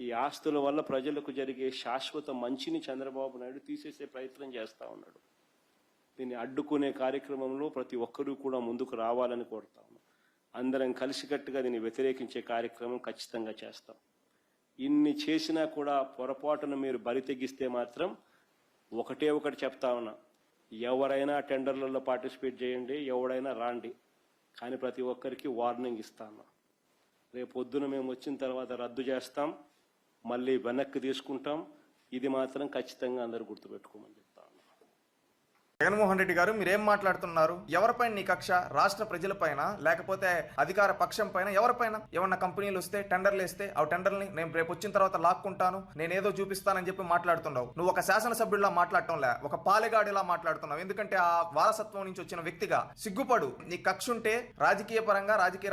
ఈ ఆస్తుల వల్ల ప్రజలకు జరిగే శాశ్వత మంచిని చంద్రబాబు నాయుడు తీసేసే ప్రయత్నం చేస్తూ ఉన్నాడు. దీన్ని అడ్డుకునే కార్యక్రమంలో ప్రతి ఒక్కరూ కూడా ముందుకు రావాలని కోరుతా ఉన్నాం. అందరం కలిసికట్టుగా దీన్ని వ్యతిరేకించే కార్యక్రమం ఖచ్చితంగా చేస్తాం. ఇన్ని చేసినా కూడా పొరపాటున మీరు బరి తెగిస్తే మాత్రం ఒకటి చెప్తా ఉన్నా, ఎవరైనా టెండర్లలో పార్టిసిపేట్ చేయండి, ఎవడైనా రాండి, కానీ ప్రతి ఒక్కరికి వార్నింగ్ ఇస్తాను. రేపు పొద్దున మేము వచ్చిన తర్వాత రద్దు చేస్తాం, మళ్ళీ వెనక్కి తీసుకుంటాం. ఇది మాత్రం ఖచ్చితంగా అందరూ గుర్తుపెట్టుకోమని చెప్తాను. జగన్మోహన్ రెడ్డి గారు, మీరేం మాట్లాడుతున్నారు? ఎవరిపైన నీ కక్ష? రాష్ట్ర ప్రజలపైన, లేకపోతే అధికార పక్షం పైన? ఎవరిపైన? ఏమన్నా కంపెనీలు వస్తే టెండర్లు వేస్తే ఆ టెండర్ని నేను రేపు వచ్చిన తర్వాత లాక్కుంటాను, నేనేదో చూపిస్తానని చెప్పి మాట్లాడుతున్నావు. నువ్వు ఒక శాసనసభ్యుడిలా మాట్లాడటంలే, ఒక పాలెగాడిలా మాట్లాడుతున్నావు. ఎందుకంటే ఆ వారసత్వం నుంచి వచ్చిన వ్యక్తిగా సిగ్గుపడు. నీ కక్ష ఉంటే రాజకీయ పరంగా రాజకీయ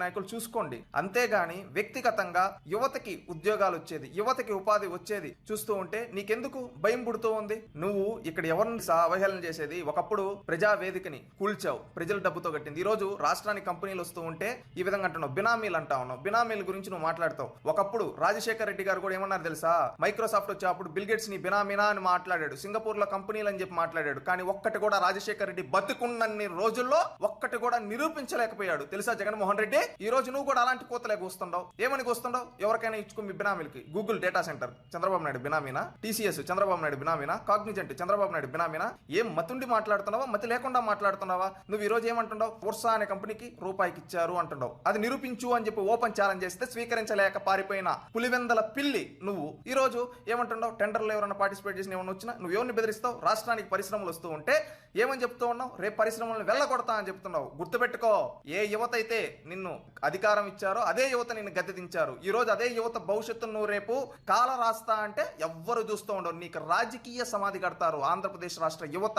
నాయకులు చూసుకోండి, అంతేగాని వ్యక్తిగతంగా యువతకి ఉద్యోగాలు వచ్చేది, యువతకి ఉపాధి వచ్చేది చూస్తూ ఉంటే నీకెందుకు భయం పుడుతూ ఉంది? నువ్వు ఇక్కడ ఎవరిని అవహేళన చేసేది? ఒకప్పుడు ప్రజావేదికని కూల్చావు, ప్రజల డబ్బుతో కట్టింది. ఈ రోజు రాష్ట్రానికి కంపెనీలు వస్తూ ఉంటే ఈ విధంగా అంటున్నావు, బినామీలు అంటా ఉన్నావు. బినామీల గురించి నువ్వు మాట్లాడతావు. ఒకప్పుడు రాజశేఖర్ రెడ్డి గారు కూడా ఏమన్నారు తెలుసా? మైక్రోసాఫ్ట్ వచ్చేప్పుడు బిల్ గేట్స్ ని బినామీనా అని మాట్లాడాడు, సింగపూర్ లో కంపెనీలు అని చెప్పి మాట్లాడాడు. కానీ ఒక్కటి కూడా రాజశేఖర్ రెడ్డి బతుకున్నన్ని రోజుల్లో ఒక్కటి కూడా నిరూపించలేకపోయాడు తెలుసా జగన్మోహన్ రెడ్డి? ఈ రోజు నువ్వు కూడా అలాంటి కోతలే కూస్తుండవు. ఏమని కూస్తుండవు? ఎవరికైనా ఇచ్చుకో మీ బినామీలకి. Google data center Chandrababu Naidu బినామీనా? టీసీఎస్ చంద్రబాబు నాయుడు బినామీనా? కాగ్నిజెంట్ చంద్రబాబు నాయుడు బినామీనా? ఏం మతుండి మాట్లాడుతున్నావా, మతి లేకుండా మాట్లాడుతున్నావా? నువ్వు ఈ రోజు ఏమంటున్నావు? వర్సా అనే కంపెనీకి రూపాయికి ఇచ్చారు అంటున్నావు. అది నిరూపించు అని చెప్పి ఓపెన్ ఛాలెంజ్ చేస్తే స్వీకరించలేక పారిపోయిన పులివెందల పిల్లి నువ్వు ఈ రోజు ఏమంటున్నావు? టెండర్లు ఎవరైనా పార్టిసిపేట్ చేసిన ఏమన్నా వచ్చినా నువ్వు ఎవరిని బెదిరిస్తావు? రాష్ట్రానికి పరిశ్రమలు వస్తూ ఉంటే ఏమని చెప్తూ ఉన్నావు? రేపు పరిశ్రమలను వెళ్ళగొడతా అని చెప్తున్నావు. గుర్తుపెట్టుకో, ఏ యువత అయితే నిన్ను అధికారం ఇచ్చారో అదే యువత నిన్ను గద్దె దించారు. ఈ రోజు అదే యువత భవిష్యత్తు నువ్వు రేపు కాల రాస్తా అంటే ఎవ్వరు చూస్తూ ఉండవు. నీకు రాజకీయ సమాధి కడతారు ఆంధ్రప్రదేశ్ రాష్ట్ర యువత.